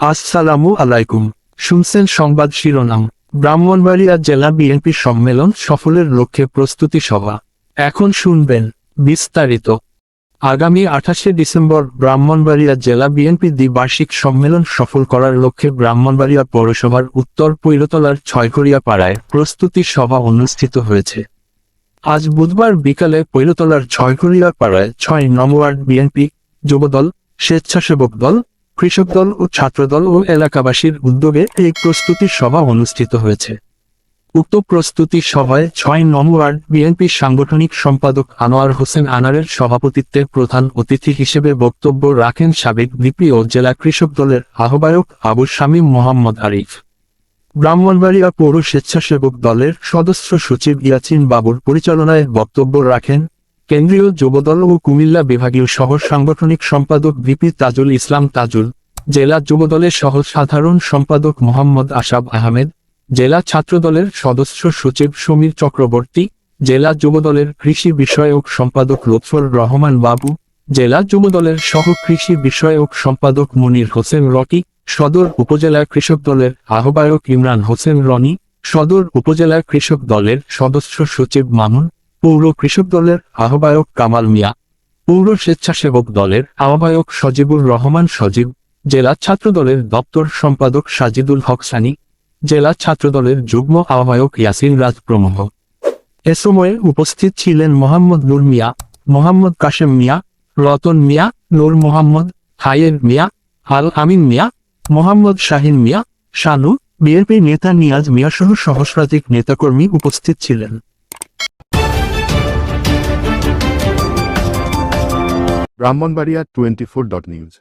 আসসালামু আলাইকুম। শুনছেন সংবাদ শিরোনাম। ব্রাহ্মণবাড়িয়া জেলা বিএনপি সম্মেলন সফলের লক্ষ্যে প্রস্তুতি সভা। এখন শুনবেন বিস্তারিত। আগামী 28শে ডিসেম্বর ব্রাহ্মণবাড়িয়া জেলা বিএনপি দ্বিবার্ষিক সম্মেলন সফল করার লক্ষ্যে ব্রাহ্মণবাড়িয়া পৌরসভার উত্তর পৈরতলার ছয়ঘরিয়া পাড়ায় প্রস্তুতি সভা অনুষ্ঠিত হয়েছে। আজ বুধবার বিকালে পৈরতলার ছয়ঘরিয়া পাড়ায় ৬ নং ওয়ার্ড বিএনপি, যুবদল, স্বেচ্ছাসেবক দল, কৃষক দল ও ছাত্রদল ও এলাকাবাসীর উদ্যোগে এই প্রস্তুতি সভা অনুষ্ঠিত হয়েছে। উক্ত প্রস্তুতি সভায় ৬ নং ওয়ার্ড বিএনপি সাংগঠনিক সম্পাদক আনোয়ার হোসেন আনারের সভাপতিত্বে প্রধান অতিথি হিসেবে বক্তব্য রাখেন সাবেক ভিপি ও জেলা কৃষক দলের আহ্বায়ক আবু শামীম মোহাম্মদ আরিফ। ব্রাহ্মণবাড়িয়া পৌর স্বেচ্ছাসেবক দলের সদস্য সচিব ইয়াছিন বাবুর পরিচালনায় বক্তব্য রাখেন কেন্দ্রীয় যুবদল ও কুমিল্লা বিভাগীয় সহ সাংগঠনিক সম্পাদক ভিপি তাজুল ইসলাম তাজুল, জেলা যুবদলের সহ সাধারণ সম্পাদক মোহাম্মদ আশাব আহমেদ, জেলা ছাত্রদলের সদস্য সচিব সমীর চক্রবর্তী, জেলা যুবদলের কৃষি বিষয়ক সম্পাদক লুৎফর রহমান বাবু, জেলা যুবদলের সহ কৃষি বিষয়ক সম্পাদক মনির হোসেন রকি, সদর উপজেলা কৃষক দলের আহ্বায়ক ইমরান হোসেন রনি, সদর উপজেলা কৃষক দলের সদস্য সচিব মামুন, পৌর কৃষক দলের আহ্বায়ক কামাল মিয়া, পৌর স্বেচ্ছাসেবক দলের আহ্বায়ক সজিবুর রহমান সজীব, জেলা ছাত্রদলের দপ্তর সম্পাদক সাজিদুল হক সানি, জেলা ছাত্রদলের যুগ্ম আহ্বায়ক ইয়াসিন রাজ প্রমুখ। এ সময়ে উপস্থিত ছিলেন মোহাম্মদ নূর মিয়া, মোহাম্মদ কাশেম মিয়া, রতন মিয়া, নূর মোহাম্মদ, হায়ের মিয়া, আল আমিন মিয়া, মোহাম্মদ শাহিন মিয়া, শানু, বিএনপি নেতা নিয়াজ মিয়া সহ সহস্রাধিক নেতাকর্মী উপস্থিত ছিলেন। ব্রাহ্মণবাড়িয়া 24.নিউজ।